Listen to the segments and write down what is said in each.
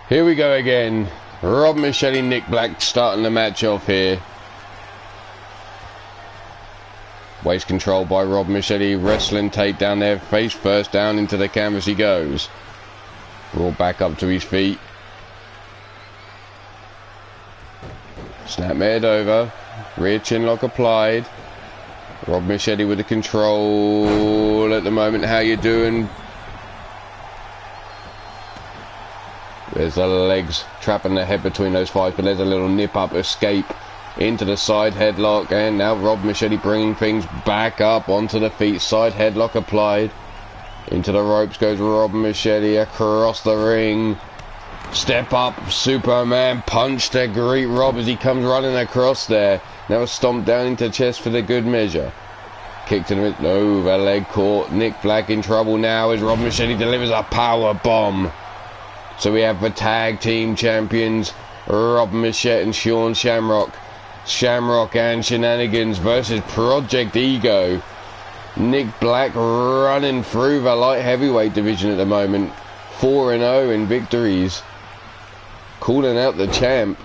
Here we go again. Rob Machete, Nick Black starting the match off here. Waist control by Rob Machete. Wrestling takedown there. Face first down into the canvas he goes. Brought back up to his feet. Snap head over. Rear chin lock applied. Rob Machete with the control at the moment. How you doing? There's the legs trapping the head between those fights, but there's a little nip up escape into the side headlock, and now Rob Machete bringing things back up onto the feet. Side headlock applied. Into the ropes goes Rob Machete across the ring. Step up, Superman punch to greet Rob as he comes running across there. Now a stomp down into chest for the good measure. Kick to the over leg caught. Nick Black in trouble now as Rob Machete delivers a power bomb. So we have the tag team champions, Rob Machete and Sean Shamrock. Shamrock and Shenanigans versus Project Ego. Nick Black running through the light heavyweight division at the moment. 4-0 in victories. Calling out the champ.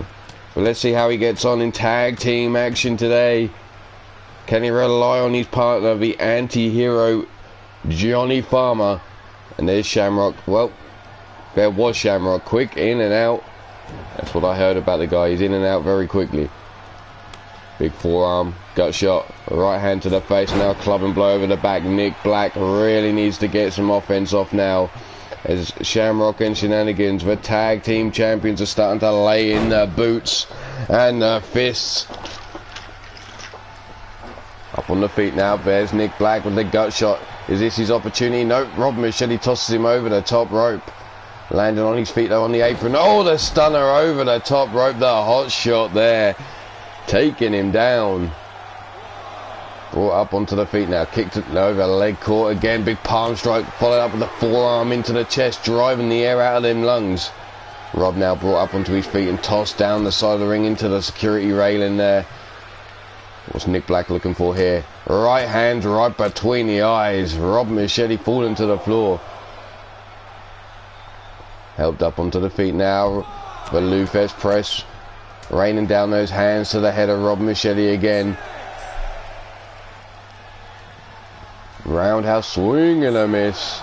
But let's see how he gets on in tag team action today. Can he rely on his partner, the anti-hero Johnny Farmer? And there's Shamrock. Well, there was Shamrock. Quick in and out. That's what I heard about the guy. He's in and out very quickly. Big forearm, gut shot, right hand to the face. Now club and blow over the back. Nick Black really needs to get some offense off now, as Shamrock and Shenanigans, the tag team champions, are starting to lay in their boots and their fists. Up on the feet now. There's Nick Black with the gut shot. Is this his opportunity? Nope. Rob Machete tosses him over the top rope. Landing on his feet though on the apron. Oh, the stunner over the top rope. The hot shot there. Taking him down. Brought up onto the feet now. Kicked it over. Leg caught again. Big palm strike. Followed up with the forearm into the chest. Driving the air out of them lungs. Rob now brought up onto his feet and tossed down the side of the ring into the security railing there. What's Nick Black looking for here? Right hand right between the eyes. Rob Machete falling to the floor. Helped up onto the feet now. The Lufes press. Raining down those hands to the head of Rob Machete again. Roundhouse swing and a miss.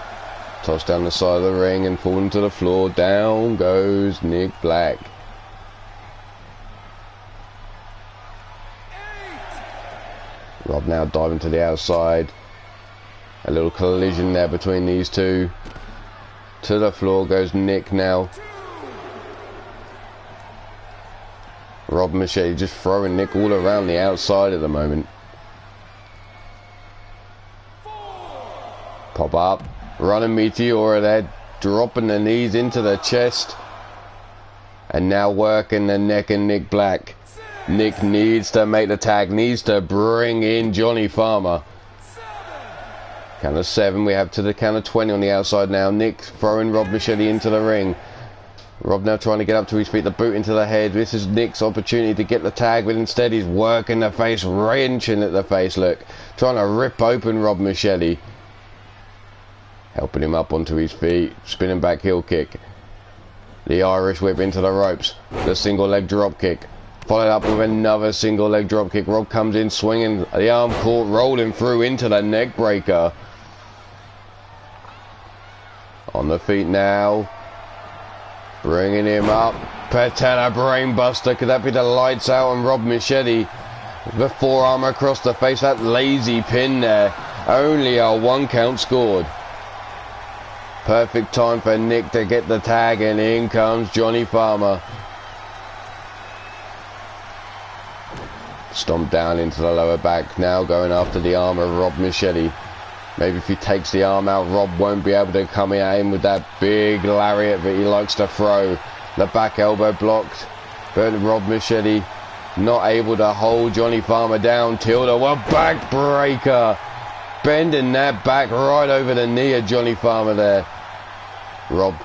Tossed down the side of the ring and falling to the floor. Down goes Nick Black. Rob now diving to the outside. A little collision there between these two. To the floor goes Nick now. Rob Machete just throwing Nick all around the outside at the moment. Pop up. Running Meteora there. Dropping the knees into the chest. And now working the neck of Nick Black. Nick needs to make the tag. Needs to bring in Johnny Farmer. Count of 7. We have to the count of 20 on the outside now. Nick throwing Rob Machete into the ring. Rob now trying to get up to his feet. The boot into the head. This is Nick's opportunity to get the tag, but instead he's working the face, wrenching at the face. Look, trying to rip open Rob Machete. Helping him up onto his feet. Spinning back heel kick. The Irish whip into the ropes. The single leg drop kick. Followed up with another single leg drop kick. Rob comes in swinging. The arm caught, rolling through into the neck breaker. On the feet now. Bringing him up. Patella brainbuster. Could that be the lights out on Rob Machete? The forearm across the face. That lazy pin there. Only a 1 count scored. Perfect time for Nick to get the tag, and in comes Johnny Farmer. Stomped down into the lower back. Now going after the arm of Rob Machete. Maybe if he takes the arm out, Rob won't be able to come in at him with that big lariat that he likes to throw. The back elbow blocked. But Rob Machete not able to hold Johnny Farmer down. Tilda, well, backbreaker. Bending that back right over the knee of Johnny Farmer there. Rob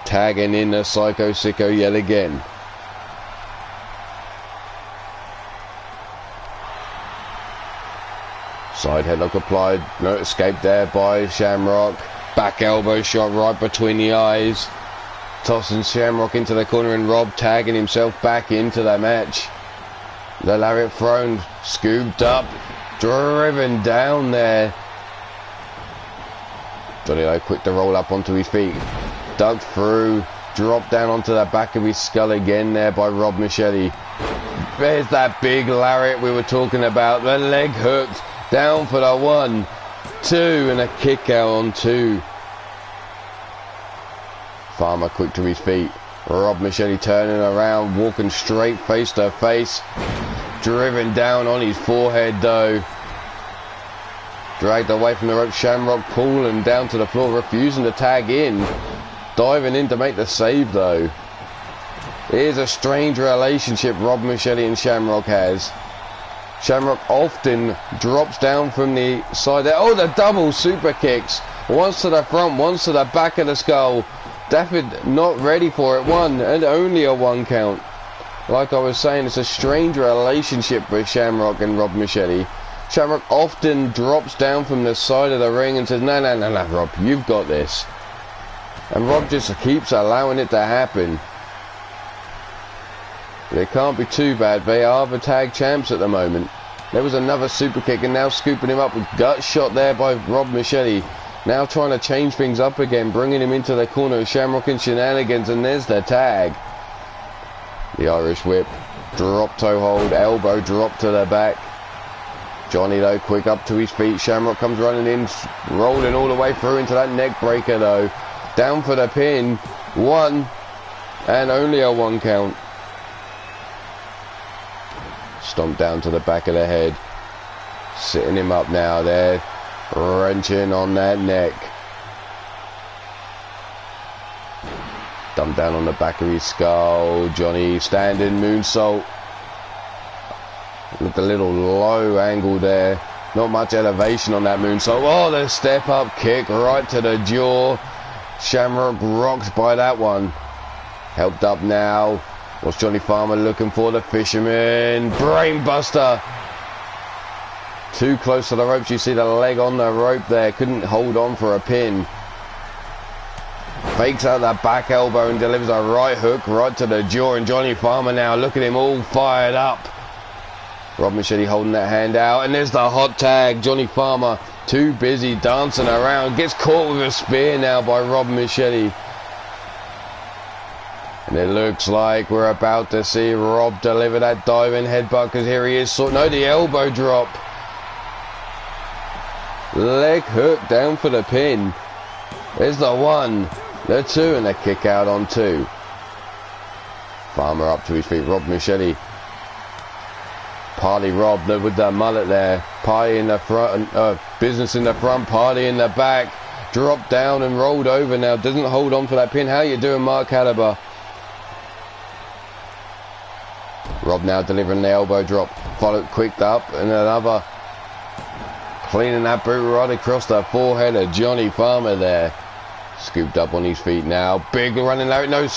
tagging in the Psycho Sicko yet again. Side headlock applied. No escape there by Shamrock. Back elbow shot right between the eyes. tossing Shamrock into the corner and Rob tagging himself back into the match. The lariat thrown, scooped up, driven down there. Johnny though quick to roll up onto his feet, dug through, dropped down onto the back of his skull again there by Rob Machete. There's that big lariat we were talking about, the leg hooked, down for the 1, 2 and a kick out on 2. Farmer quick to his feet, Rob Machete turning around, walking straight face to face, driven down on his forehead though. Dragged away from the rope, Shamrock pulling down to the floor, refusing to tag in. Diving in to make the save though. Here's a strange relationship Rob Machete and Shamrock has. Shamrock often drops down from the side there. Oh, the double super kicks. Once to the front, once to the back of the skull. Dafford not ready for it. 1 and only a 1 count. Like I was saying, it's a strange relationship with Shamrock and Rob Machete. Shamrock often drops down from the side of the ring and says, no, Rob, you've got this. And Rob just keeps allowing it to happen. It can't be too bad. They are the tag champs at the moment. There was another super kick and now scooping him up with gut shot there by Rob Machete. Now trying to change things up again, bringing him into the corner of Shamrock and Shenanigans, and there's the tag. The Irish whip, drop toe hold, elbow drop to the back. Johnny though quick up to his feet. Shamrock comes running in, rolling all the way through into that neck breaker though. Down for the pin. 1 and only a 1 count. Stomp down to the back of the head. Sitting him up now there. Wrenching on that neck. Dump down on the back of his skull. Johnny standing moonsault. With the little low angle there. Not much elevation on that moonsault. Oh, the step up kick right to the jaw. Shamrock rocked by that one. Helped up now. What's Johnny Farmer looking for? The fisherman. Brainbuster. Too close to the ropes. You see the leg on the rope there. Couldn't hold on for a pin. Fakes out that back elbow and delivers a right hook right to the jaw. And Johnny Farmer now, look at him all fired up. Rob Machete holding that hand out. And there's the hot tag. Johnny Farmer too busy dancing around. Gets caught with a spear now by Rob Machete. And it looks like we're about to see Rob deliver that diving headbutt, because here he is. No, the elbow drop. Leg hook down for the pin. There's the 1, the 2 and a kick out on 2. Farmer up to his feet. Rob Machete. Party Rob with the mullet there. Party in the front, business in the front, party in the back. Dropped down and rolled over now. Doesn't hold on for that pin. How you doing, Mark Caliber? Rob now delivering the elbow drop. Followed quick up and another. Cleaning that boot right across the forehead of Johnny Farmer there. Scooped up on his feet now. Big running Larry. No,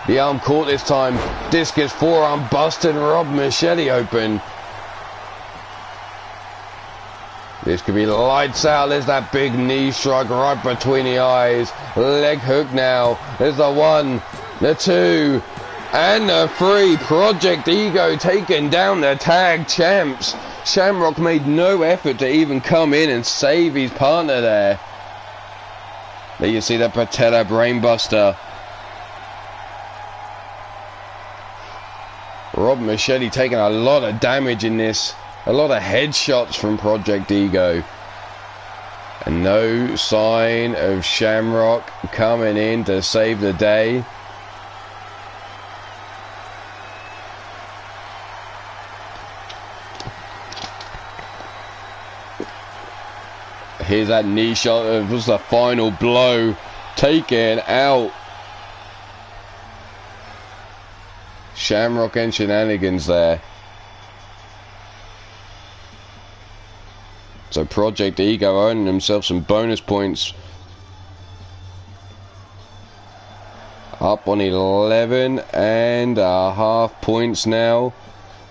the arm caught this time. Discus forearm busting Rob Machete open. This could be lights out. There's that big knee strike right between the eyes. Leg hook now. There's the 1, the 2, and the 3. Project Ego taking down the tag champs. Shamrock made no effort to even come in and save his partner there. There you see the patella brainbuster. Rob Machete taking a lot of damage in this. A lot of headshots from Project Ego. And no sign of Shamrock coming in to save the day. Here's that knee shot. It was the final blow. Taken out. Shamrock and Shenanigans there. So Project Ego earning themselves some bonus points. Up on 11.5 points now,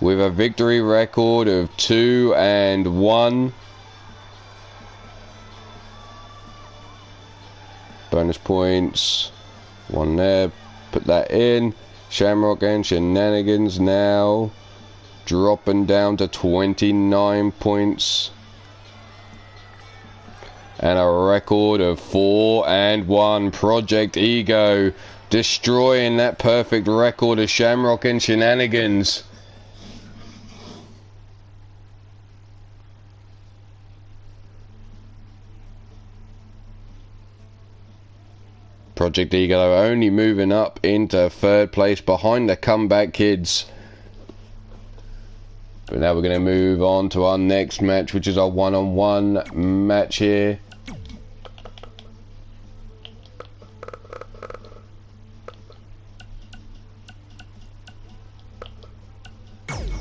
with a victory record of 2-1. Bonus points, 1 there, put that in. Shamrock and Shenanigans now dropping down to 29 points. And a record of 4-1. Project Ego destroying that perfect record of Shamrock and Shenanigans. Project Ego only moving up into third place behind the Comeback Kids. But now we're going to move on to our next match, which is our one-on-one match here.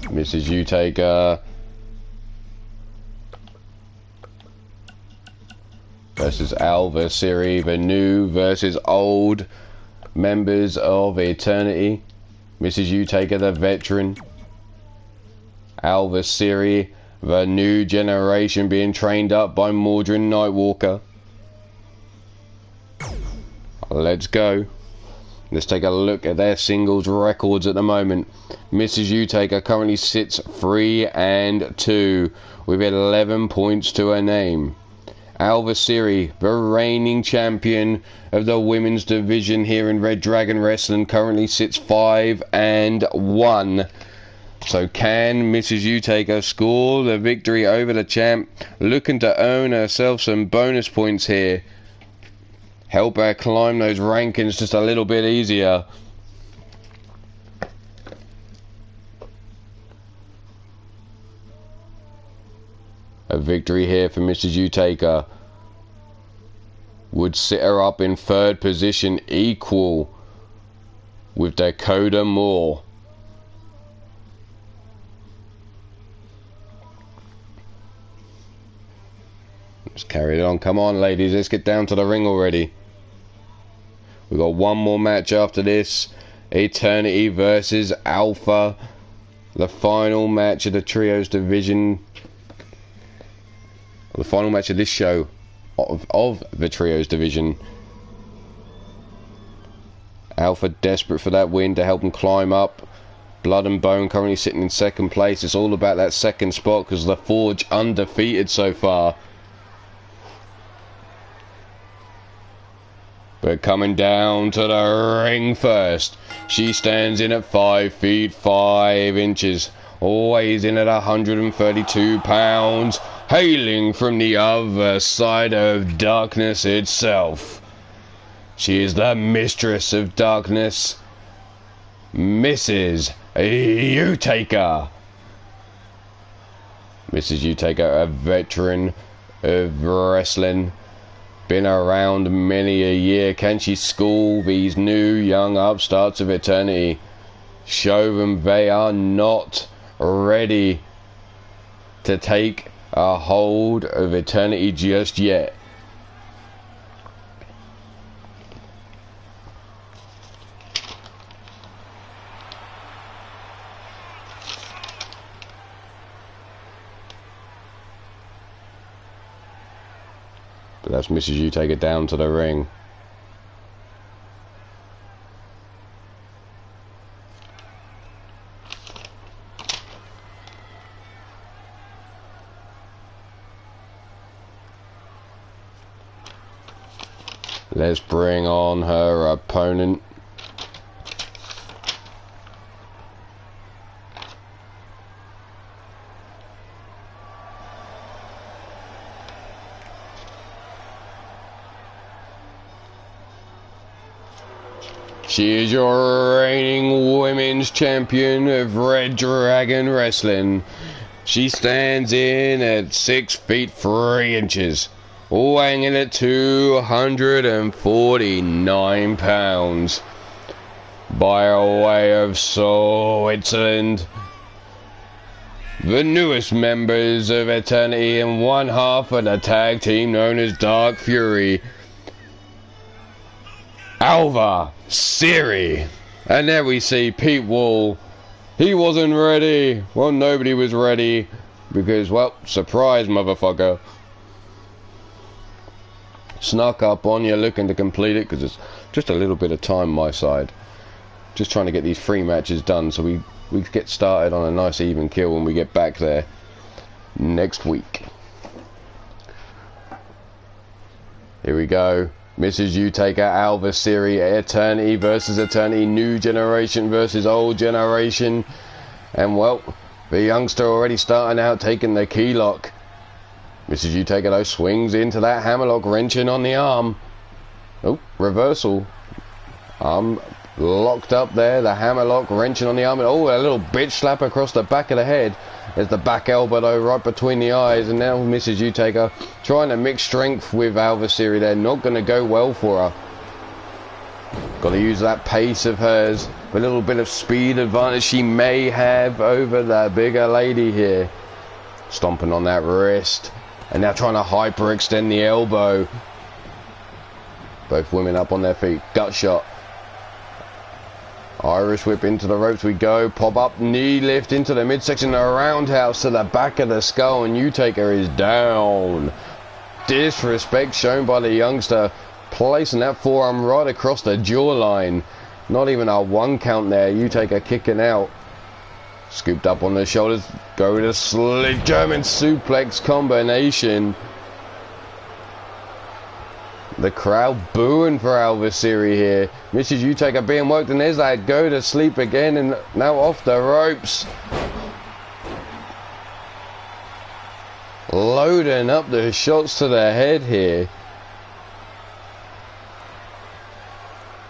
Mrs. U-Taker versus Alva Siri, the new versus old members of Eternity. Mrs. U-Taker, the veteran. Alva Siri, the new generation, being trained up by Mordrin Nightwalker. Let's go. Let's take a look at their singles records at the moment. Mrs. U-Taker currently sits 3-2 with 11 points to her name. Alva Siri, the reigning champion of the women's division here in Red Dragon Wrestling, currently sits 5-1. So can Mrs. U-Taker score the victory over the champ, looking to earn herself some bonus points here? Help her climb those rankings just a little bit easier. A victory here for Mrs. U-Taker would sit her up in third position, equal with Dakota Moore. Let's carry it on. Come on, ladies. Let's get down to the ring already. We've got one more match after this. Eternity versus Alpha. The final match of the Trios division. The final match of this show of the Trios division. Alpha desperate for that win to help them climb up. Blood and Bone currently sitting in second place. It's all about that second spot because the Forge undefeated so far. But coming down to the ring first, she stands in at 5 feet 5 inches, always in at 132 pounds, hailing from the other side of darkness itself. She is the mistress of darkness, Mrs. U-Taker. Mrs. U-Taker, a veteran of wrestling. Been around many a year. Can she school these new young upstarts of Eternity? Show them they are not ready to take a hold of Eternity just yet. But that's Mrs. U-Taker down to the ring. Let's bring on her opponent. She is your reigning women's champion of Red Dragon Wrestling. She stands in at 6 feet 3 inches, weighing in at 249 pounds. By way of Switzerland, the newest members of Eternity and one half of the tag team known as Dark Fury, Alva Siri. And there we see Pete Wall. He wasn't ready. Well, nobody was ready because, well, surprise, motherfucker. Snuck up on you looking to complete it because it's just a little bit of time my side. just trying to get these 3 matches done so we get started on a nice even kill when we get back there next week. Here we go. Mrs. Utaker, Alva Siri, Eternity versus Eternity, new generation versus old generation. And well, the youngster already starting out taking the key lock. Mrs. Utaker though swings into that hammerlock, wrenching on the arm. Oh, reversal. Arm locked up there, the hammerlock, wrenching on the arm. Oh, a little bitch slap across the back of the head. There's the back elbow though, right between the eyes, and now Mrs. Utaker trying to mix strength with Alva Siri there. Not going to go well for her. Got to use that pace of hers, a little bit of speed advantage she may have over the bigger lady here. Stomping on that wrist, and now trying to hyperextend the elbow. Both women up on their feet. Gut shot. Irish whip into the ropes we go. Pop up, knee lift into the midsection, a roundhouse to the back of the skull, and Utaker is down. Disrespect shown by the youngster, placing that forearm right across the jawline. Not even a 1 count there. Utaker kicking out. Scooped up on the shoulders. Go with a slick German suplex combination. The crowd booing for Alva Siri here. Mrs. Utaker being worked, and there's that go to sleep again, and now off the ropes. Loading up the shots to the head here.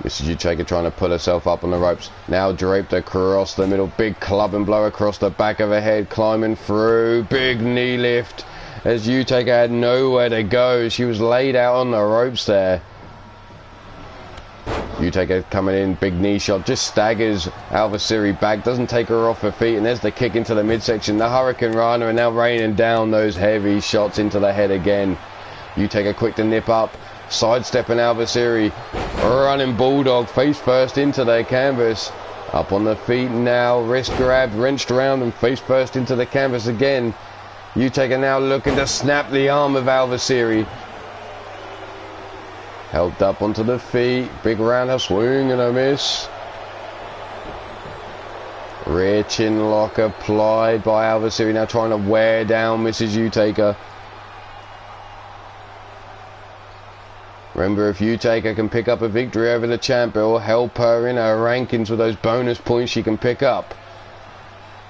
Mrs. Utaker trying to pull herself up on the ropes. Now draped across the middle. Big club and blow across the back of her head. Climbing through. Big knee lift. As Utaker had nowhere to go. She was laid out on the ropes there. Utaker coming in. Big knee shot. Just staggers Alva Siri back. Doesn't take her off her feet. And there's the kick into the midsection. The Hurricane Rana, and now raining down those heavy shots into the head again. Utaker quick to nip up. Sidestepping Alva Siri, running bulldog face first into the canvas. Up on the feet now, wrist grabbed, wrenched around, and face first into the canvas again. Utaker now looking to snap the arm of Alva Siri. Helped up onto the feet, big roundhouse swing and a miss. Rear chin lock applied by Alva Siri, now trying to wear down Mrs. Utaker. Remember, if Utaker can pick up a victory over the champ, it will help her in her rankings with those bonus points she can pick up.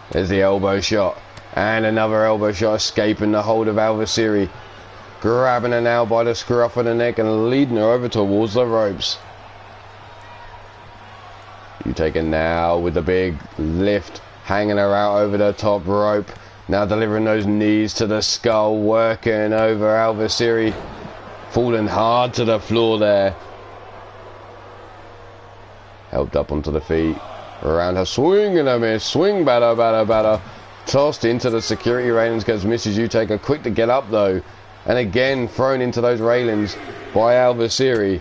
There's the elbow shot. And another elbow shot, escaping the hold of Alva Siri. Grabbing her now by the scruff of the neck and leading her over towards the ropes. Utaker now with the big lift, hanging her out over the top rope. Now delivering those knees to the skull, working over Alva Siri. Falling hard to the floor there. Helped up onto the feet. Around her, swing and a miss. Swing, batter, batter, batter. Tossed into the security railings, goes Mrs. Utaker. Quick to get up though. And again thrown into those railings by Alva Siri.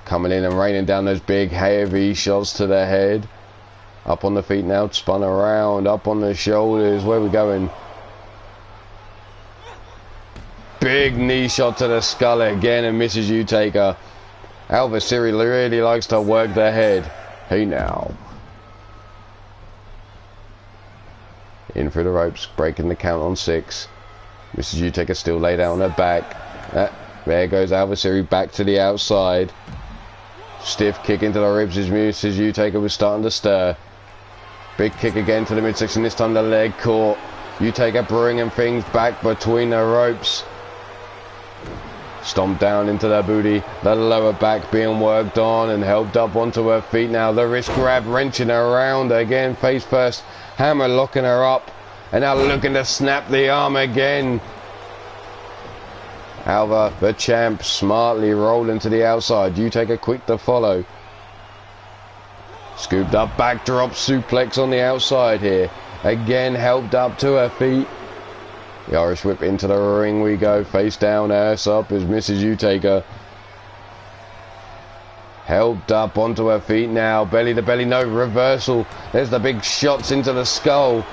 Coming in and raining down those big heavy shots to the head. Up on the feet now, spun around. Up on the shoulders. Where are we going? Big knee shot to the skull again, and Mrs. Utaker. Alva Siri really likes to work the head. Hey now. In through the ropes, breaking the count on 6. Mrs. Utaker still laid out on her back. There goes Alva Siri back to the outside. Stiff kick into the ribs as Mrs. Utaker was starting to stir. Big kick again to the midsection, this time the leg caught. Utaker bringing things back between the ropes. Stomped down into the booty, the lower back being worked on and helped up onto her feet now. The wrist grab, wrenching her around again, face first, hammer locking her up, and now looking to snap the arm again. Alva, the champ, smartly rolling to the outside. Utaker quick to follow. Scooped up, backdrop suplex on the outside here. Again helped up to her feet. The Irish whip into the ring we go, face down, ass up as Mrs. Utaker. Helped up onto her feet now, belly to belly, no reversal. There's the big shots into the skull.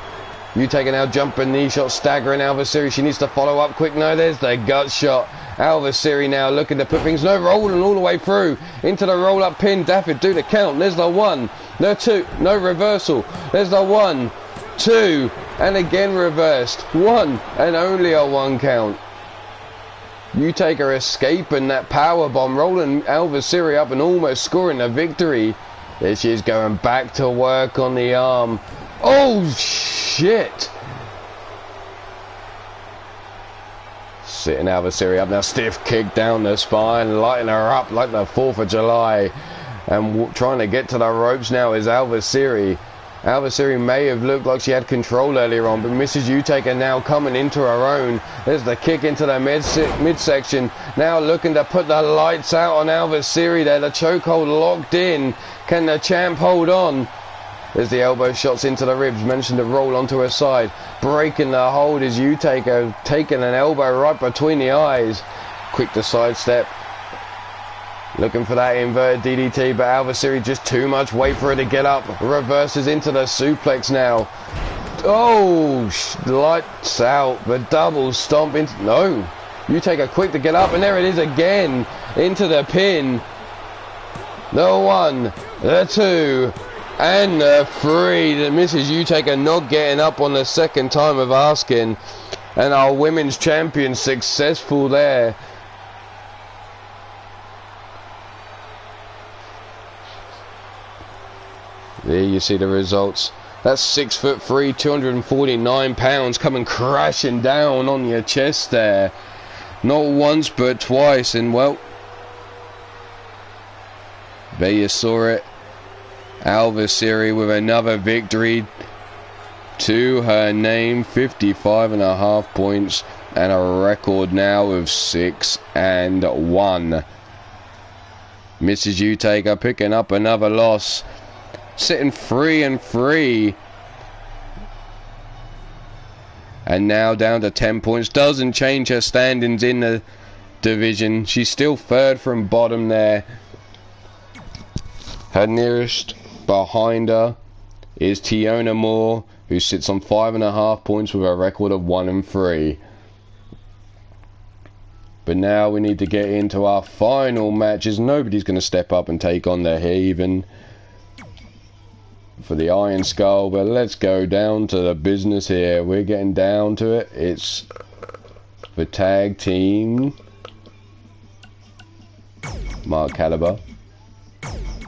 Utaker now jumping knee shot, staggering Alva Siri. She needs to follow up quick. No, there's the gut shot. Alvasiri now looking to put things, no, rolling all the way through into the roll-up pin. Dafford do the count. There's the 1, no 2, no reversal. There's the 1, 2, and again reversed. 1, and only a 1 count. Utaka escaping that power bomb, rolling Alvasiri up and almost scoring the victory. There she is going back to work on the arm. Oh shit! Sitting Alvasiri up now, stiff kick down the spine, lighting her up like the 4th of July. And trying to get to the ropes now is Alvasiri. Alvasiri may have looked like she had control earlier on, but Mrs. Utaka now coming into her own. There's the kick into the midsection. Now looking to put the lights out on Alvasiri there. The chokehold locked in. Can the champ hold on? There's the elbow shots into the ribs. Mentioned to roll onto her side. Breaking the hold is Utaka taking an elbow right between the eyes. Quick to sidestep. Looking for that inverted DDT, but Alvasiri just too much weight for her to get up. Reverses into the suplex now. Oh, lights out. The double stomp into... No. Utaka quick to get up, and there it is again. Into the pin. The 1, the 2, and the 3. The Mrs. Utaka not getting up on the second time of asking. And our women's champion successful there. There you see the results. That's 6'3", 249 pounds coming crashing down on your chest there. Not once but twice, and well, there you saw it. Alvasiri with another victory to her name, 55.5 points, and a record now of 6-1. Mrs. Utaka picking up another loss. Sitting 3-3, and now down to 10 points. Doesn't change her standings in the division. She's still 3rd from bottom there. Her nearest behind her is Tiona Moore, who sits on 5.5 points with a record of 1-3. But now we need to get into our final matches. Nobody's going to step up and take on the Haven for the Iron Skull, but let's go down to the business here. We're getting down to it. It's the tag team. Mark Caliber,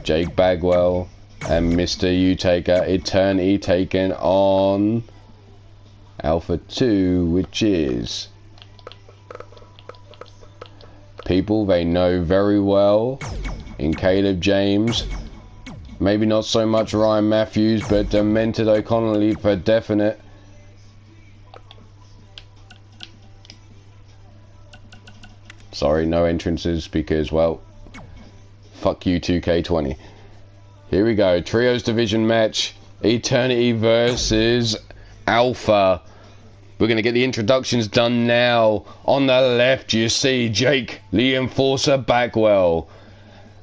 Jake Bagwell, and Mr. Utaka. Eternity taken on Alpha 2, which is people they know very well in Caleb James. Maybe not so much Ryan Matthews, but Demented O'Connolly for definite. Sorry, no entrances because, well, fuck you 2K20. Here we go, Trios Division match. Eternity versus Alpha. We're going to get the introductions done now. On the left, you see Jake, the Enforcer Bagwell.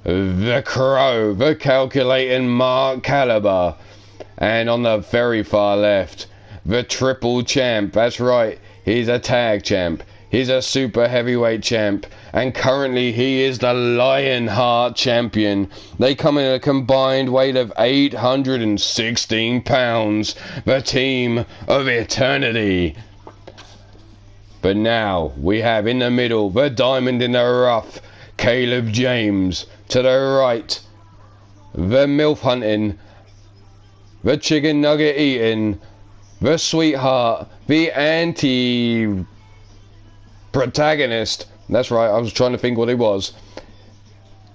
The Crow, the Calculating Mark Caliber. And on the very far left, the Triple Champ. That's right, he's a tag champ. He's a super heavyweight champ. And currently he is the Lionheart champion. They come in a combined weight of 816 pounds. The team of Eternity. But now we have in the middle, the diamond in the rough, Caleb James. To the right, the MILF hunting, the chicken nugget eating, the sweetheart, the anti-protagonist. That's right, I was trying to think what he was.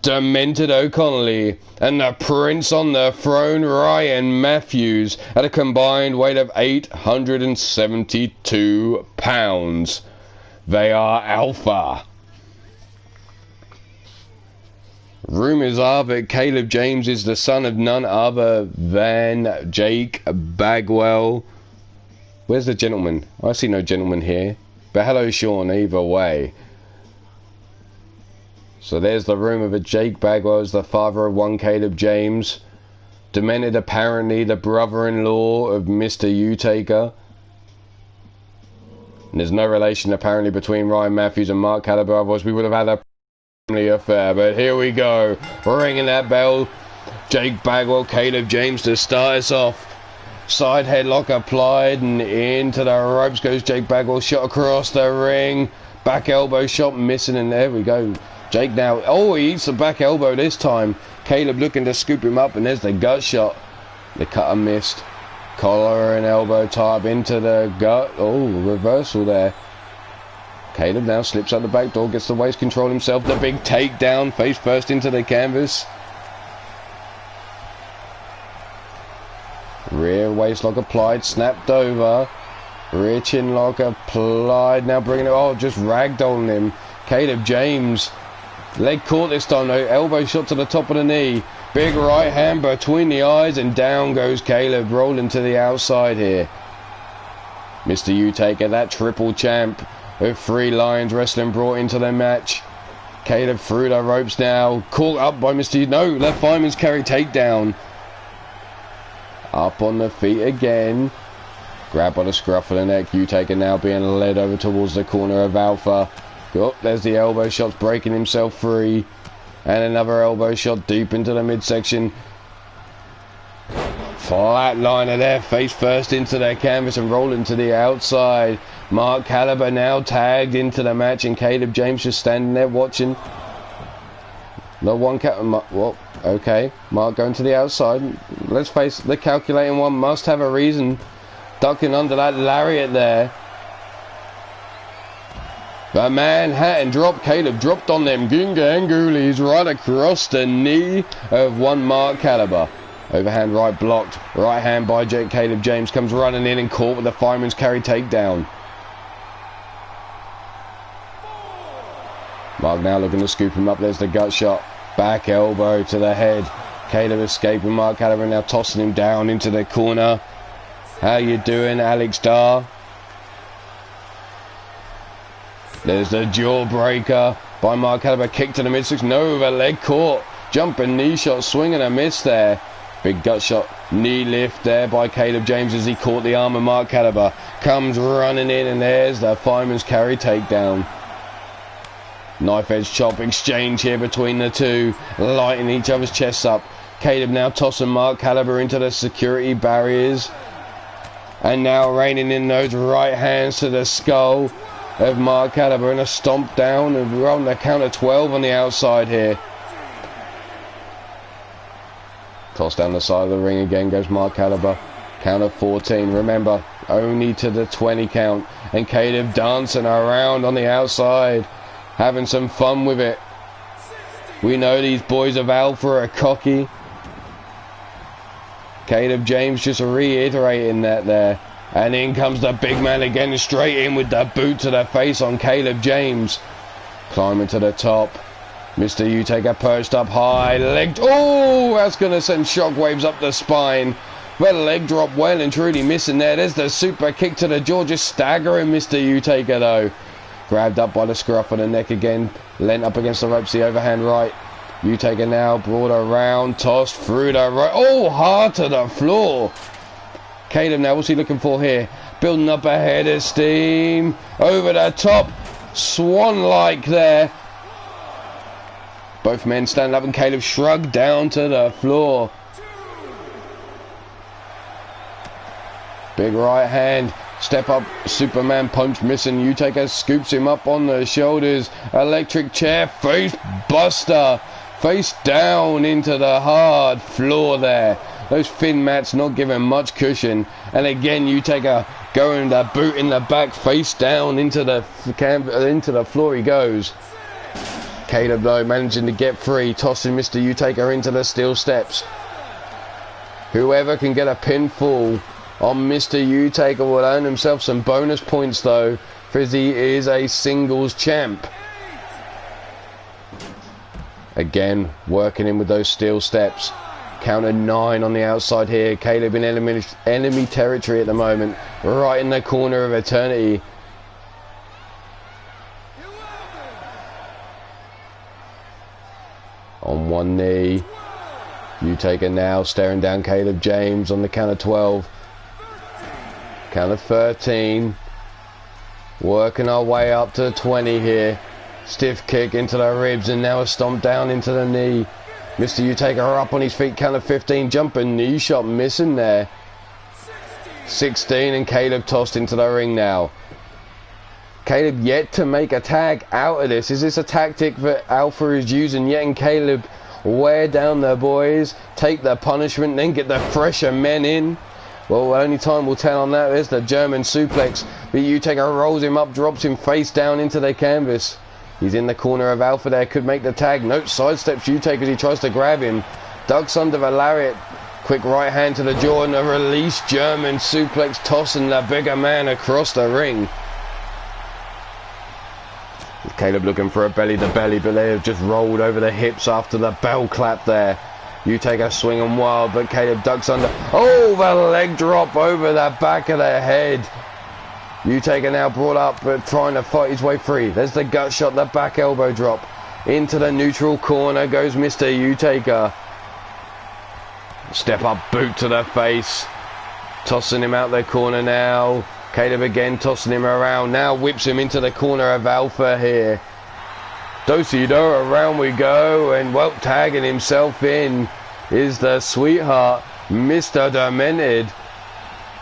Demented O'Connolly, and the Prince on the Throne, Ryan Matthews, at a combined weight of 872 pounds. They are Alpha. Rumours are that Caleb James is the son of none other than Jake Bagwell. Where's the gentleman? I see no gentleman here. But hello, Sean, either way. So there's the rumour that Jake Bagwell is the father of one Caleb James. Demented apparently the brother-in-law of Mr. Utaka. And there's no relation apparently between Ryan Matthews and Mark Caliber, otherwise we would have had a family affair. But here we go, ringing that bell. Jake Bagwell, Caleb James to start us off. Side headlock applied and into the ropes goes Jake Bagwell, shot across the ring. Back elbow shot missing, and there we go. Jake now, oh, he eats the back elbow this time. Caleb looking to scoop him up, and there's the gut shot. The cutter missed. Collar and elbow tie up into the gut. Oh, reversal there. Caleb now slips out the back door, gets the waist control himself. The big takedown, face first into the canvas. Rear waist lock applied, snapped over. Rear chin lock applied. Now bringing it, oh, just ragdolling him. Caleb James. Leg caught this time though. Elbow shot to the top of the knee. Big right hand between the eyes, and down goes Caleb, rolling to the outside here. Mr. U-Taker, that triple champ with 3 Lions Wrestling brought into the match. Caleb through the ropes now. Caught up by Mr. U. No, left fireman's carry takedown. Up on the feet again. Grabbed by the scruff of the neck. U-Taker now being led over towards the corner of Alpha. Oh, there's the elbow shots, breaking himself free. And another elbow shot deep into the midsection. Flatliner there, face first into their canvas and rolling to the outside. Mark Caliber now tagged into the match, and Caleb James just standing there watching. No one well, okay. Mark going to the outside. Let's face it, the calculating one must have a reason. Ducking under that lariat there. The Manhattan drop. Caleb dropped on them Gingangulis right across the knee of one Mark Caliber. Overhand right blocked. Right hand by Caleb James comes running in and caught with the fireman's carry takedown. Mark now looking to scoop him up. There's the gut shot. Back elbow to the head. Caleb escaping. Mark Caliber now tossing him down into the corner. How you doing, Alex Dar? There's the jawbreaker by Mark Caliber. Kick to the midsection. No, the leg caught. Jumping knee shot, swing and a miss there. Big gut shot, knee lift there by Caleb James as he caught the arm of Mark Caliber. Comes running in, and there's the fireman's carry takedown. Knife edge chop exchange here between the two, lighting each other's chests up. Caleb now tossing Mark Caliber into the security barriers. And now raining in those right hands to the skull of Mark Caliber, and a stomp down, and we're on the count of 12 on the outside here. Toss down the side of the ring again goes Mark Caliber. Count of 14. Remember, only to the 20 count. And Caleb dancing around on the outside, having some fun with it. We know these boys of Alpha are cocky. Caleb James just reiterating that there. And in comes the big man again, straight in with the boot to the face on Caleb James. Climbing to the top. Mr. U-Taker perched up high. Leg. Oh, that's going to send shockwaves up the spine. Well, leg drop well and truly missing there. There's the super kick to the jaw, just staggering Mr. U-Taker though. Grabbed up by the scruff of the neck again. Leant up against the ropes, the overhand right. U-Taker now brought around, tossed through the right. Oh, hard to the floor. Caleb now, what's he looking for here? Building up a head of steam. Over the top. Swan-like there. Both men stand up and Caleb shrugged down to the floor. Big right hand. Step up. Superman punch missing. U-Taker scoops him up on the shoulders. Electric chair. Face buster. Face down into the hard floor there. Those thin mats not giving much cushion. And again, U-Taker going the boot in the back. Face down into the floor he goes. Caleb though managing to get free, tossing Mr. U-Taker into the steel steps. Whoever can get a pinfall on Mr. U-Taker will earn himself some bonus points though, because he is a singles champ. Again, working in with those steel steps. Count of 9 on the outside here. Caleb in enemy territory at the moment, right in the corner of eternity. On one knee. U-Taker now staring down Caleb James on the count of 12. Count of 13. Working our way up to 20 here. Stiff kick into the ribs and now a stomp down into the knee. Mr. Utaker up on his feet, count of 15, jumping knee shot, missing there. 16 and Caleb tossed into the ring now. Caleb yet to make a tag out of this. Is this a tactic that Alpha is using yet? And Caleb wear down the boys, take the punishment, then get the fresher men in. Well, only time will tell on that. There's the German suplex. The Utaker rolls him up, drops him face down into the canvas. He's in the corner of Alpha there, could make the tag. Note, sidesteps Utaker as he tries to grab him. Ducks under the lariat. Quick right hand to the jaw and a release German suplex, tossing the bigger man across the ring. Caleb looking for a belly to belly, but they have just rolled over the hips after the bell clap there. Utaker swinging wild, but Caleb ducks under. Oh, the leg drop over the back of the head. Utaker now brought up, but trying to fight his way free. There's the gut shot, the back elbow drop. Into the neutral corner goes Mr. Utaker. Step up boot to the face. Tossing him out the corner now. Caleb again tossing him around. Now whips him into the corner of Alpha here. Do-si-do, around we go. And well, tagging himself in is the sweetheart, Mr. Demented.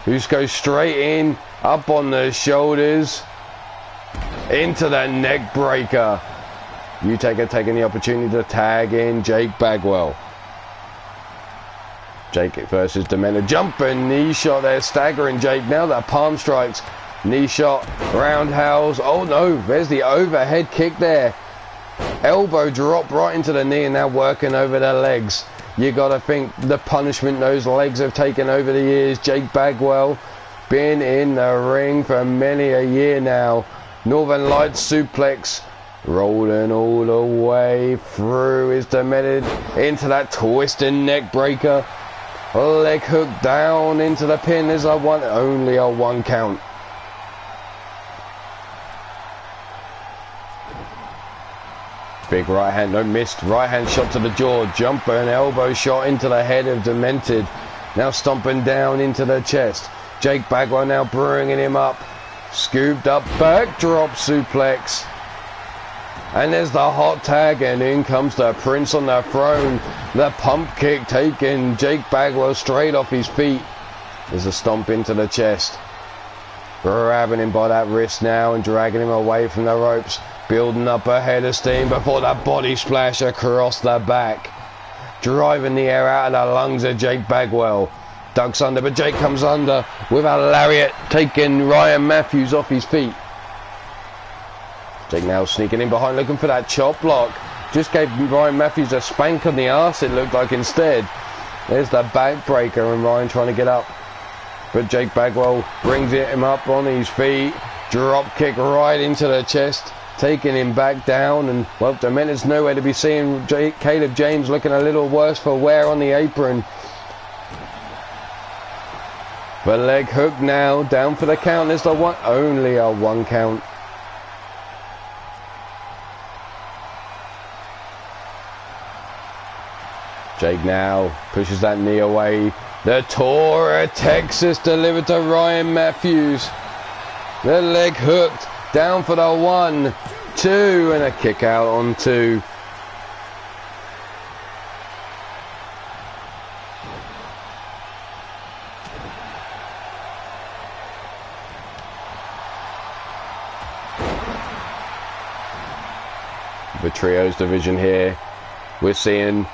Who goes straight in, up on the shoulders. Into the neck breaker. Utaker taking the opportunity to tag in Jake Bagwell. Jake versus Demented. Jumping knee shot there, staggering Jake. Now the palm strikes. Knee shot, roundhouse. Oh no, there's the overhead kick there. Elbow drop right into the knee and now working over the legs. You got to think the punishment those legs have taken over the years. Jake Bagwell been in the ring for many a year now. Northern Lights suplex. Rolling all the way through is Demented into that twisting neck breaker. Leg hook down into the pin. There's only a 1 count. Big right hand, no missed. Right hand shot to the jaw. Jumper and elbow shot into the head of Demented. Now stomping down into the chest. Jake Bagwell now bringing him up. Scooped up, backdrop suplex. And there's the hot tag, and in comes the Prince on the throne. The pump kick taking Jake Bagwell straight off his feet. There's a stomp into the chest. Grabbing him by that wrist now and dragging him away from the ropes. Building up a head of steam before the body splash across the back. Driving the air out of the lungs of Jake Bagwell. Ducks under, but Jake comes under with a lariat, taking Ryan Matthews off his feet. Jake now sneaking in behind, looking for that chop block. Just gave Ryan Matthews a spank on the arse, it looked like instead. There's the backbreaker and Ryan trying to get up. But Jake Bagwell brings him up on his feet. Drop kick right into the chest, taking him back down. And, well, Demented's nowhere to be seen. Caleb James looking a little worse for wear on the apron. But leg hook now, down for the count. There's the one, only a 1 count. Jake now pushes that knee away. The Tora Texas delivered to Ryan Matthews. The leg hooked, down for the 1, 2, and a kick out on 2. The trios division here. We're seeing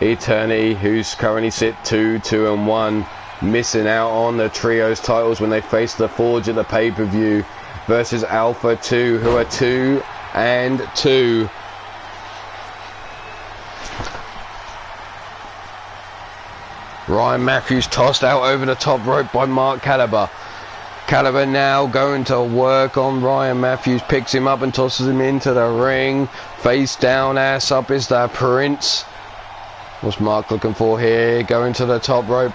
Eternity, who's currently sit 2, 2 and 1, missing out on the trios titles when they face the Forge at the pay-per-view, versus Alpha 2, who are 2 and 2. Ryan Matthews tossed out over the top rope by Mark Caliber. Caliber now going to work on Ryan Matthews, picks him up and tosses him into the ring. Face down, ass up is the Prince. What's Mark looking for here? Going to the top rope.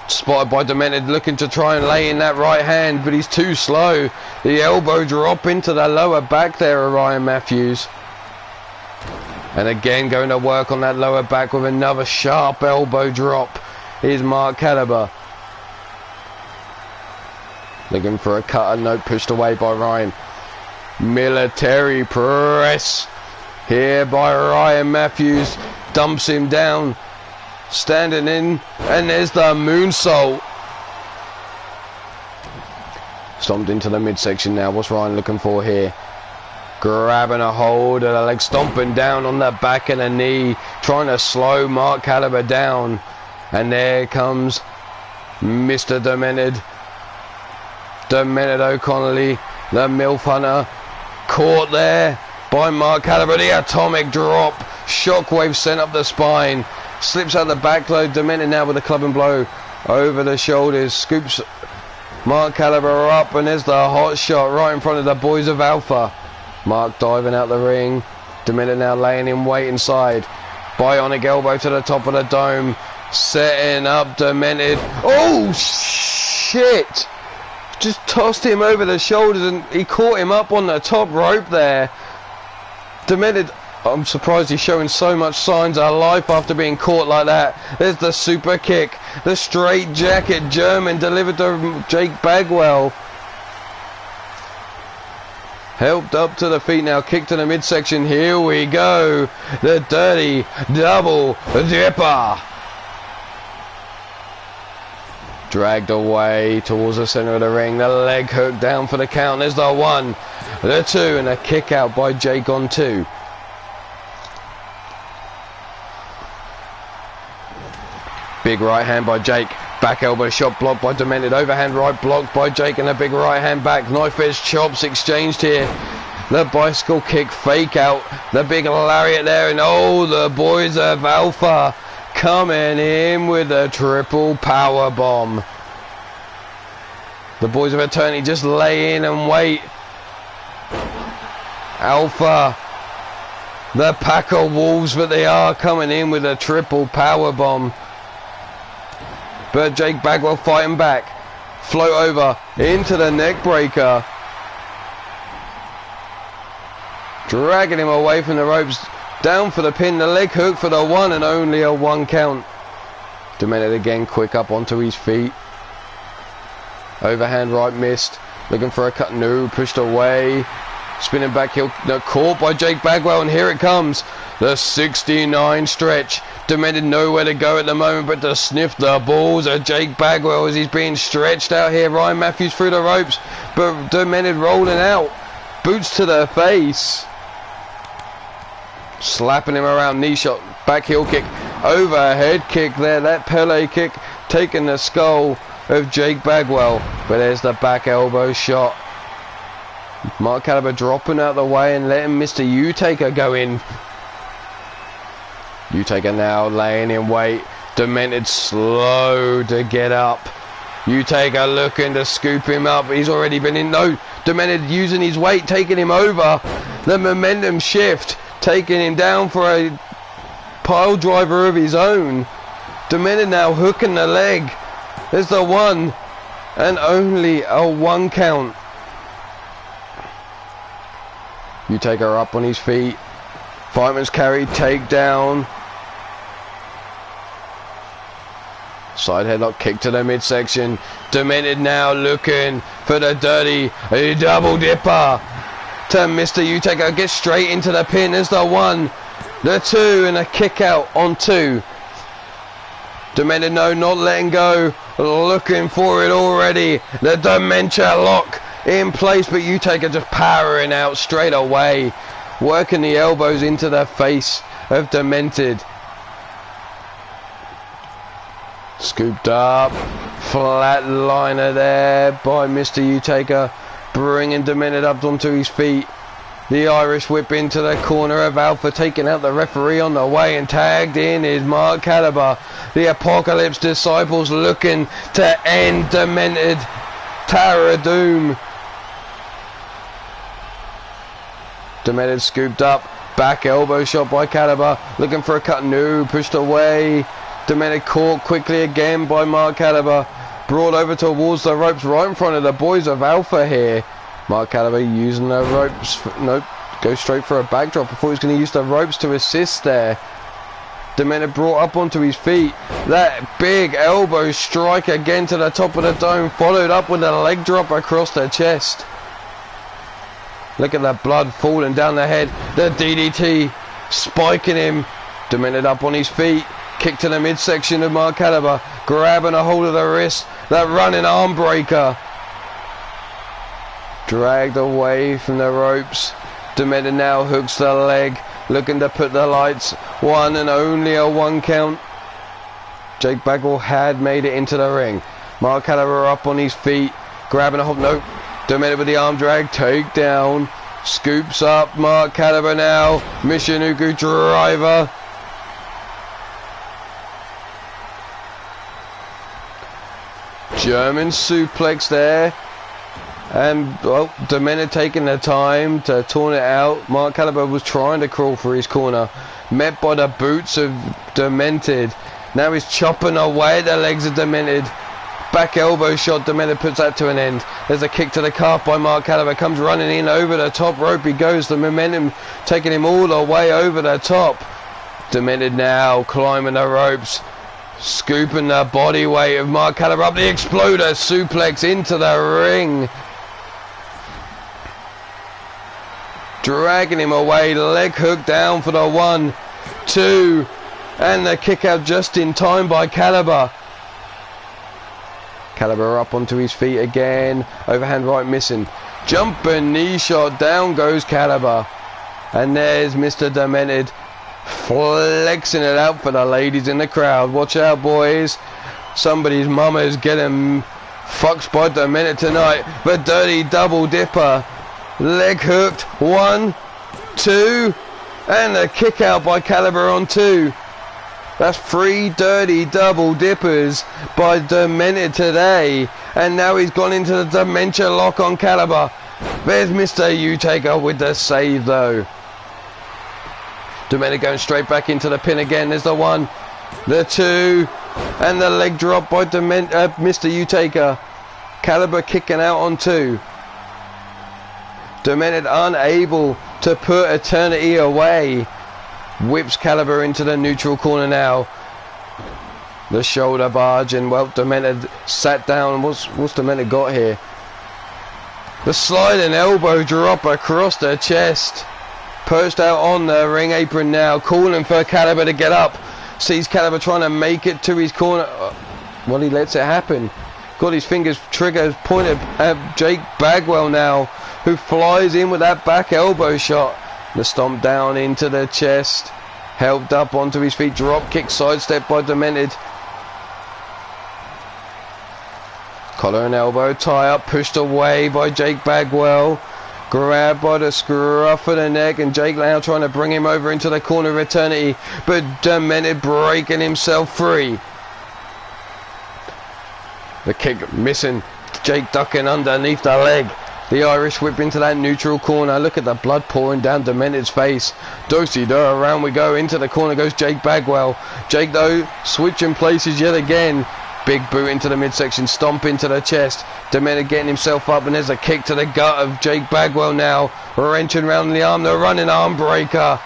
Spotted by Demented, looking to try and lay in that right hand, but he's too slow. The elbow drop into the lower back there of Ryan Matthews. And again going to work on that lower back with another sharp elbow drop. Here's Mark Caliber. Looking for a cutter, no, pushed away by Ryan. Military press here by Ryan Matthews. Dumps him down. Standing in, and there's the moonsault. Stomped into the midsection now. What's Ryan looking for here? Grabbing a hold of the leg, stomping down on the back of the knee, trying to slow Mark Caliber down. And there comes Mr. Demented. Demented O'Connolly, the MILF Hunter, caught there by Mark Caliber. The atomic drop, shockwave sent up the spine, slips out the back load. Demented now with a clubbing blow over the shoulders, scoops Mark Caliber up, and there's the hot shot right in front of the boys of Alpha. Mark diving out the ring. Demented now laying in wait inside. Bionic elbow to the top of the dome. Setting up Demented. Oh, shit! Just tossed him over the shoulders, and he caught him up on the top rope there. Demented, I'm surprised he's showing so much signs of life after being caught like that. There's the super kick. The straight jacket German delivered to Jake Bagwell. Helped up to the feet now, kick to the midsection. Here we go. The dirty double dipper. Dragged away towards the center of the ring. The leg hook down for the count. There's the 1, the 2, and a kick out by Jake on 2. Big right hand by Jake. Back elbow shot blocked by Demented. Overhand right blocked by Jake, and a big right hand back. Knife edge chops exchanged here. The bicycle kick fake out. The big lariat there, and oh, the boys of Alpha coming in with a triple power bomb. The boys of Eternity just lay in and wait. Alpha, the pack of wolves that they are, coming in with a triple power bomb. But Jake Bagwell fighting back. Float over into the neck breaker. Dragging him away from the ropes. Down for the pin. The leg hook for the 1, and only a 1 count. Demented again, quick up onto his feet. Overhand right missed. Looking for a cut. No, pushed away. Spinning back heel. No, caught by Jake Bagwell, and here it comes. The 69 stretch. Demented nowhere to go at the moment but to sniff the balls of Jake Bagwell as he's being stretched out here. Ryan Matthews through the ropes, but Demented rolling out. Boots to the face. Slapping him around, knee shot, back heel kick, overhead kick there. That Pele kick taking the skull of Jake Bagwell. But there's the back elbow shot. Mark Caliber dropping out of the way and letting Mr. U-Taker go in. U-Taker now laying in wait. Demented slow to get up. U-Taker looking to scoop him up. He's already been in. No, Demented using his weight, taking him over. The momentum shift, taking him down for a pile driver of his own. Demented now hooking the leg. There's the 1, and only a 1 count. U-Taker up on his feet. Fireman's carry, takedown. Side headlock, kick to the midsection. Demented now looking for the dirty double dipper. To Mr. U-Taker, gets straight into the pin. There's the 1, the 2, and a kick out on 2. Demented no, not letting go. Looking for it already. The dementia lock in place, but U-Taker just powering out straight away. Working the elbows into the face of Demented. Scooped up, flatliner there by Mr. U-Taker, bringing Demented up onto his feet. The Irish whip into the corner of Alpha, taking out the referee on the way, and tagged in is Mark Caliber. The Apocalypse Disciples looking to end Demented. Tower of Doom. Demented scooped up, back elbow shot by Caliber, looking for a cut. No, pushed away. Demented caught quickly again by Mark Caliber, brought over towards the ropes right in front of the boys of Alpha here. Mark Caliber using the ropes. Nope, go straight for a backdrop before he's going to use the ropes to assist there. Demented brought up onto his feet. That big elbow strike again to the top of the dome, followed up with a leg drop across the chest. Look at the blood falling down the head. The DDT spiking him. Demented up on his feet. Kick to the midsection of Mark Caliber. Grabbing a hold of the wrist. That running arm breaker. Dragged away from the ropes. Demented now hooks the leg. Looking to put the lights. One and only a 1 count. Jake Bagwell had made it into the ring. Mark Caliber up on his feet. Grabbing a hold. Nope. Demented with the arm drag. Take down. Scoops up Mark Caliber now. Michinoku driver. German suplex there. And, well, Demented taking the time to taunt it out. Mark Caliber was trying to crawl for his corner. Met by the boots of Demented. Now he's chopping away at the legs of Demented. Back elbow shot. Demented puts that to an end. There's a kick to the calf by Mark Caliber. Comes running in over the top rope. He goes. The momentum taking him all the way over the top. Demented now climbing the ropes. Scooping the body weight of Mark Caliber up. The exploder suplex into the ring. Dragging him away. Leg hook down for the 1, 2. And the kick out just in time by Caliber. Caliber up onto his feet again. Overhand right missing. Jumping knee shot. Down goes Caliber. And there's Mr. Demented flexing it out for the ladies in the crowd. Watch out, boys. Somebody's mama is getting fucked by Demented tonight. The dirty double dipper. Leg hooked. 1, 2. And a kick out by Caliber on 2. That's 3 dirty double dippers by Demented today. And now he's gone into the dementia lock on Caliber. There's Mr. U-Taker with the save though. Demented going straight back into the pin again. There's the 1, the 2. And the leg drop by Mr. U-Taker. Caliber kicking out on 2. Demented unable to put Eternity away. Whips Caliber into the neutral corner now. The shoulder barge, and well, Demented sat down. What's Demented got here? The sliding elbow drop across the chest. Perched out on the ring apron now, calling for Caliber to get up. Sees Caliber trying to make it to his corner. Well, he lets it happen. Got his fingers triggers pointed at Jake Bagwell now, who flies in with that back elbow shot. The stomp down into the chest. Helped up onto his feet. Drop kick sidestep by Demented. Collar and elbow tie up. Pushed away by Jake Bagwell. Grabbed by the scruff of the neck. And Jake now trying to bring him over into the corner of Eternity. But Demented breaking himself free. The kick missing. Jake ducking underneath the leg. The Irish whip into that neutral corner. Look at the blood pouring down Demented's face. Do-si-do, around we go. Into the corner goes Jake Bagwell. Jake, though, switching places yet again. Big boot into the midsection. Stomp into the chest. Demented getting himself up. And there's a kick to the gut of Jake Bagwell now. Wrenching around the arm. The running arm breaker.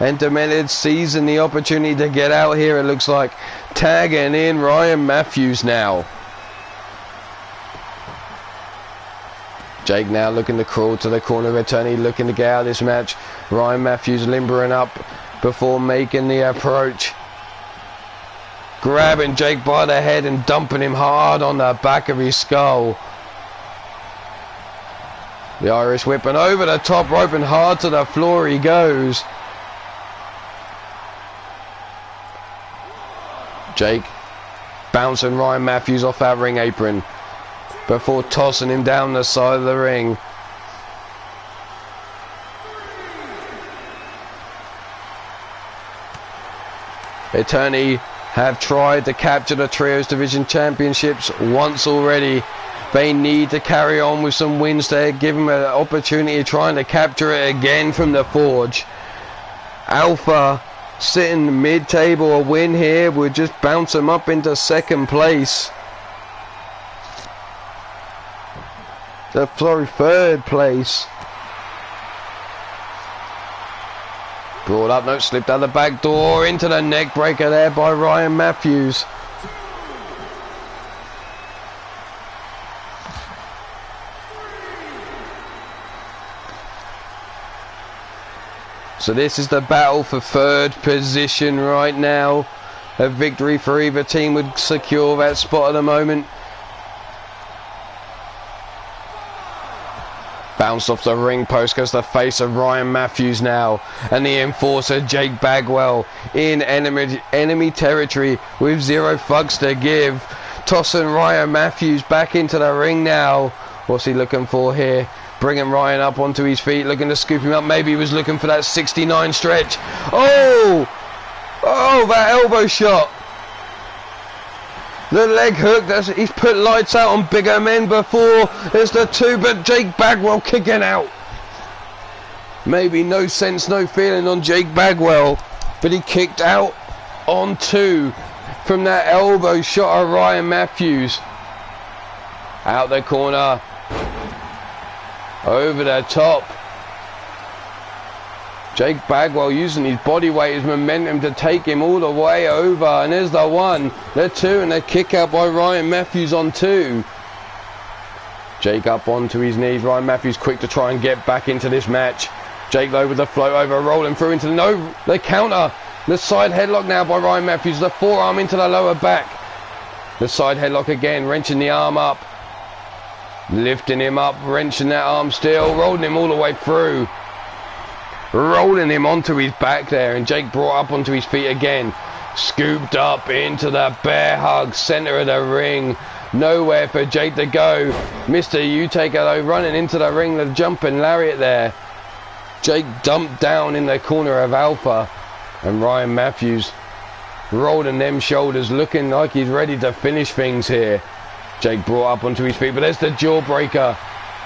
And Demented seizing the opportunity to get out here, it looks like. Tagging in Ryan Matthews now. Jake now looking to crawl to the corner of Eternity, looking to get out of this match. Ryan Matthews limbering up before making the approach. Grabbing Jake by the head and dumping him hard on the back of his skull. The Irish whipping over the top rope and hard to the floor he goes. Jake bouncing Ryan Matthews off that ring apron before tossing him down the side of the ring. Eternity have tried to capture the Trios Division Championships once already. They need to carry on with some wins there, give them an opportunity of trying to capture it again from the Forge. Alpha sitting mid-table, a win here would just bounce them up into second place. Sorry, third place. Brought up, no, slipped out the back door into the neck breaker there by Ryan Matthews. So this is the battle for third position right now. A victory for either team would secure that spot at the moment. Bounced off the ring post, goes the face of Ryan Matthews now. And the enforcer Jake Bagwell in enemy territory with 0 fucks to give. Tossing Ryan Matthews back into the ring now. What's he looking for here? Bringing Ryan up onto his feet, looking to scoop him up. Maybe he was looking for that 69 stretch. Oh! Oh, that elbow shot. The leg hook, he's put lights out on bigger men before. There's the 2, but Jake Bagwell kicking out. Maybe no sense, no feeling on Jake Bagwell, but he kicked out on 2 from that elbow shot of Ryan Matthews. Out the corner. Over the top. Jake Bagwell using his body weight, his momentum to take him all the way over. And there's the 1, the 2, and the kick out by Ryan Matthews on 2. Jake up onto his knees. Ryan Matthews quick to try and get back into this match. Jake though with the float over, rolling through into the counter. The side headlock now by Ryan Matthews. The forearm into the lower back. The side headlock again, wrenching the arm up. Lifting him up, wrenching that arm still, rolling him all the way through. Rolling him onto his back there, and Jake brought up onto his feet again. Scooped up into the bear hug, center of the ring. Nowhere for Jake to go. Mr. U-Taker though running into the ring, the jumping lariat there. Jake dumped down in the corner of Alpha, and Ryan Matthews rolling them shoulders, looking like he's ready to finish things here. Jake brought up onto his feet, but there's the jawbreaker.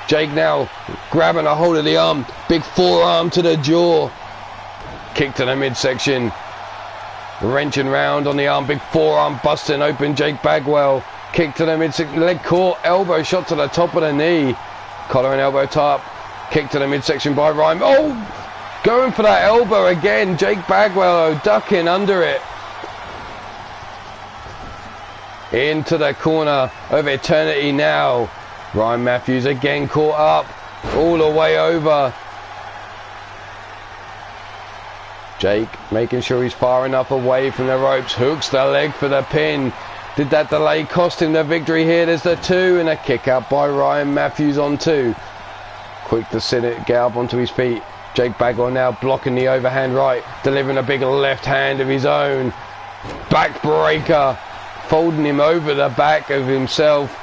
Jake now grabbing a hold of the arm. Big forearm to the jaw. Kick to the midsection. Wrenching round on the arm. Big forearm busting open Jake Bagwell. Kick to the midsection. Leg caught. Elbow shot to the top of the knee. Collar and elbow top. Kick to the midsection by Ryan. Oh! Going for that elbow again. Jake Bagwell ducking under it. Into the corner of eternity now. Ryan Matthews again caught up. All the way over. Jake making sure he's far enough away from the ropes. Hooks the leg for the pin. Did that delay cost him the victory here? There's the 2 and a kick out by Ryan Matthews on 2. Quick to sit it, get up onto his feet. Jake Bagwell now blocking the overhand right. Delivering a big left hand of his own. Backbreaker. Folding him over the back of himself.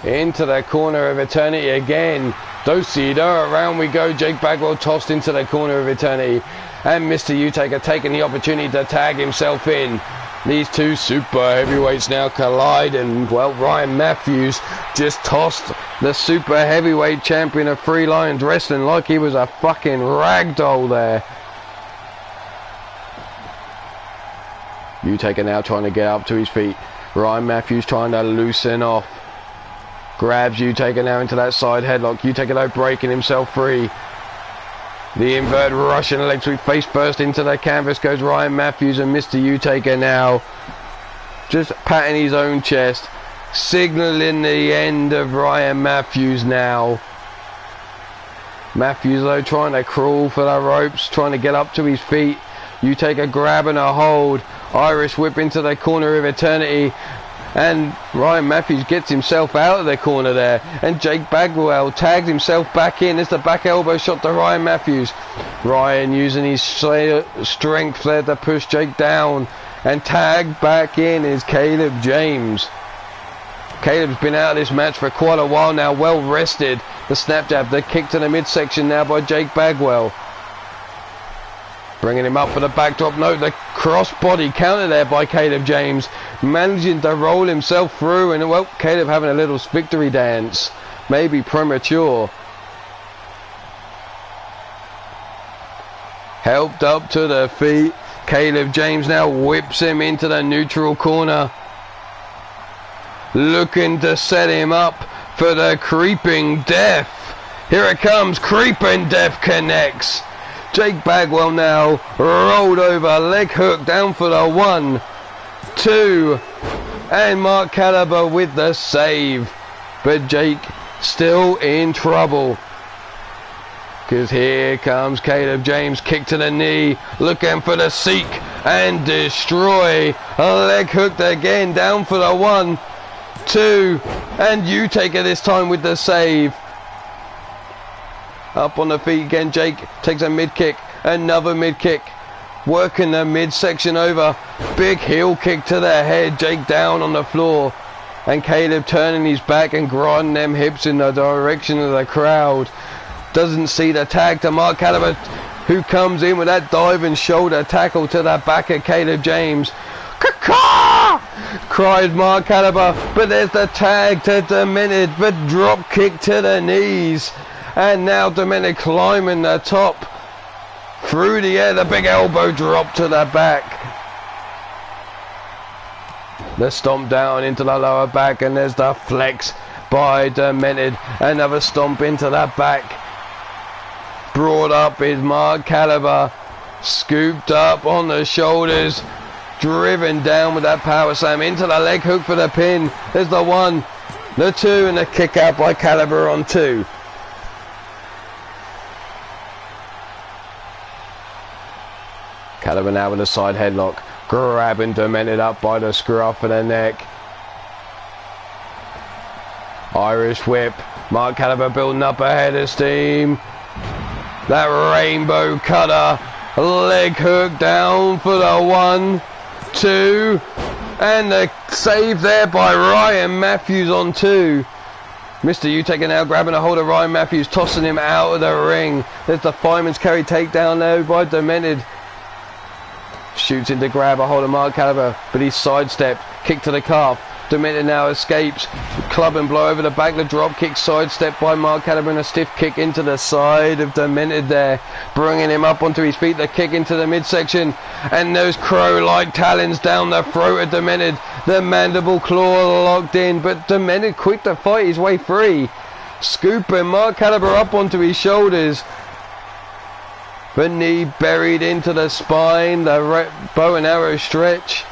Into the corner of eternity again. Dosido, around we go. Jake Bagwell tossed into the corner of eternity. And Mr. U-Taker taking the opportunity to tag himself in. These 2 super heavyweights now collide. And, well, Ryan Matthews just tossed the super heavyweight champion of Three Lions Wrestling like he was a fucking ragdoll there. U-Taker now trying to get up to his feet. Ryan Matthews trying to loosen off. Grabs U-Taker now into that side headlock. U-Taker though breaking himself free. The invert Russian leg sweep face first into the canvas goes Ryan Matthews, and Mr. U-Taker now just patting his own chest. Signalling the end of Ryan Matthews now. Matthews though trying to crawl for the ropes, trying to get up to his feet. U-Taker grabbing a hold. Irish whip into the corner of eternity. And Ryan Matthews gets himself out of the corner there. And Jake Bagwell tags himself back in. It's the back elbow shot to Ryan Matthews. Ryan using his strength there to push Jake down. And tagged back in is Caleb James. Caleb's been out of this match for quite a while now. Well rested. The snap jab, the kick to the midsection now by Jake Bagwell. Bringing him up for the backdrop. No, the crossbody counter there by Caleb James. Managing to roll himself through. And, well, Caleb having a little victory dance. Maybe premature. Helped up to the feet. Caleb James now whips him into the neutral corner. Looking to set him up for the creeping death. Here it comes. Creeping Death connects. Jake Bagwell now rolled over. Leg hook down for the 1, 2. And Mark Caliber with the save. But Jake still in trouble. Because here comes Caleb James. Kick to the knee. Looking for the seek and destroy. A leg hooked again. Down for the 1, 2. And you take it this time with the save. Up on the feet again. Jake takes a mid kick. Another mid kick. Working the midsection over. Big heel kick to the head. Jake down on the floor. And Caleb turning his back and grinding them hips in the direction of the crowd. Doesn't see the tag to Mark Caliber, who comes in with that diving shoulder tackle to the back of Caleb James. Caw! Cried Mark Caliber, but there's the tag to Demented, but drop kick to the knees. And now Demented climbing the top. Through the air, the big elbow drop to the back. The stomp down into the lower back, and there's the flex by Demented. Another stomp into the back. Brought up is Mark Caliber. Scooped up on the shoulders. Driven down with that power slam into the leg hook for the pin. There's the 1, the 2, and the kick out by Caliber on 2. Caliber now with a side headlock. Grabbing Demented up by the scruff of the neck. Irish whip. Mark Caliber building up a head of steam. That rainbow cutter. Leg hook down for the 1, 2. And the save there by Ryan Matthews on 2. Mr. Utake now grabbing a hold of Ryan Matthews, tossing him out of the ring. There's the fireman's carry takedown there by Demented. Shoots in to grab a hold of Mark Caliber, but he's sidestepped. Kick to the calf. Demented now escapes. Club and blow over the back. The drop kick sidestepped by Mark Caliber, and a stiff kick into the side of Demented there, bringing him up onto his feet. The kick into the midsection, and those crow-like talons down the throat of Demented. The mandible claw locked in, but Demented quick to fight his way free. Scooping Mark Caliber up onto his shoulders. The knee buried into the spine, the bow and arrow stretch.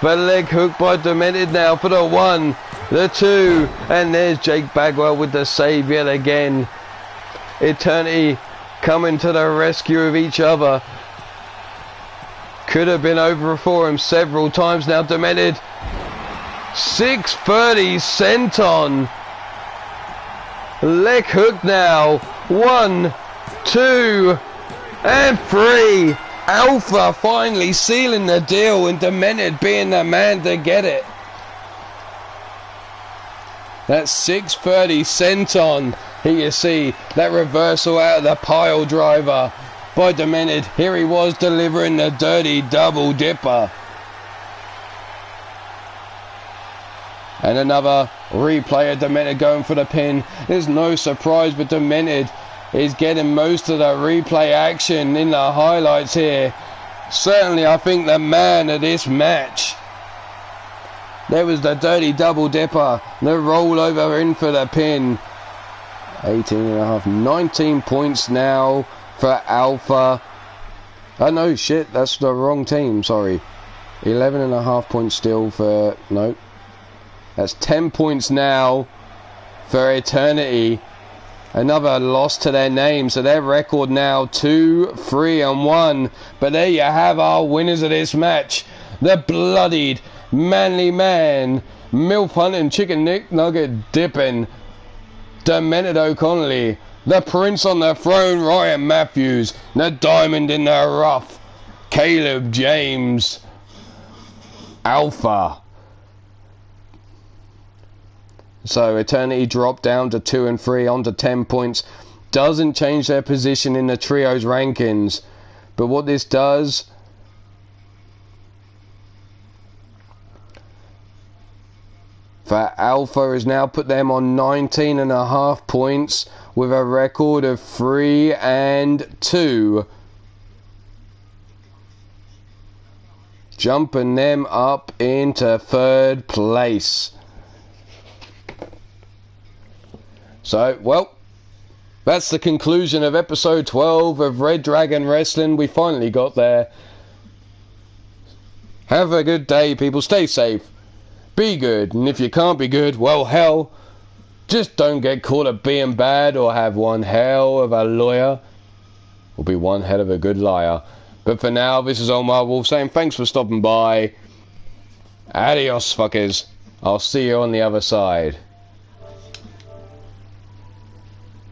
The leg hook by Demented now for the 1, the 2, and there's Jake Bagwell with the save yet again. Eternity coming to the rescue of each other. Could have been over for him several times now. Demented. 630 senton. Leg hook now. 1, 2, and 3. Alpha finally sealing the deal, and Demented being the man to get it. That's 630 senton. Here you see that reversal out of the pile driver by Demented. Here he was delivering the dirty double dipper. And another replay of Demented going for the pin. There's no surprise, but Demented is getting most of the replay action in the highlights here. Certainly, I think the man of this match. There was the dirty double dipper, the rollover in for the pin. 18.5, 19 points now for Alpha. Oh no, shit, that's the wrong team, sorry. 11.5 points still for, no. That's 10 points now for Eternity. Another loss to their name, so their record now 2-3-1. But there you have our winners of this match. The bloodied, manly man, milf hunting, chicken nick nugget dipping, Demented O'Connelly, the prince on the throne, Ryan Matthews, the diamond in the rough, Caleb James, Alpha. So Eternity dropped down to 2 and 3 onto 10 points. Doesn't change their position in the trios rankings. But what this does, for Alpha, has now put them on 19.5 points with a record of 3 and 2. Jumping them up into 3rd place. So, well, that's the conclusion of episode 12 of Red Dragon Wrestling. We finally got there. Have a good day, people. Stay safe. Be good. And if you can't be good, well, hell, just don't get caught at being bad or have one hell of a lawyer or be one hell of a good liar. But for now, this is Ulmarwolf saying thanks for stopping by. Adios, fuckers. I'll see you on the other side.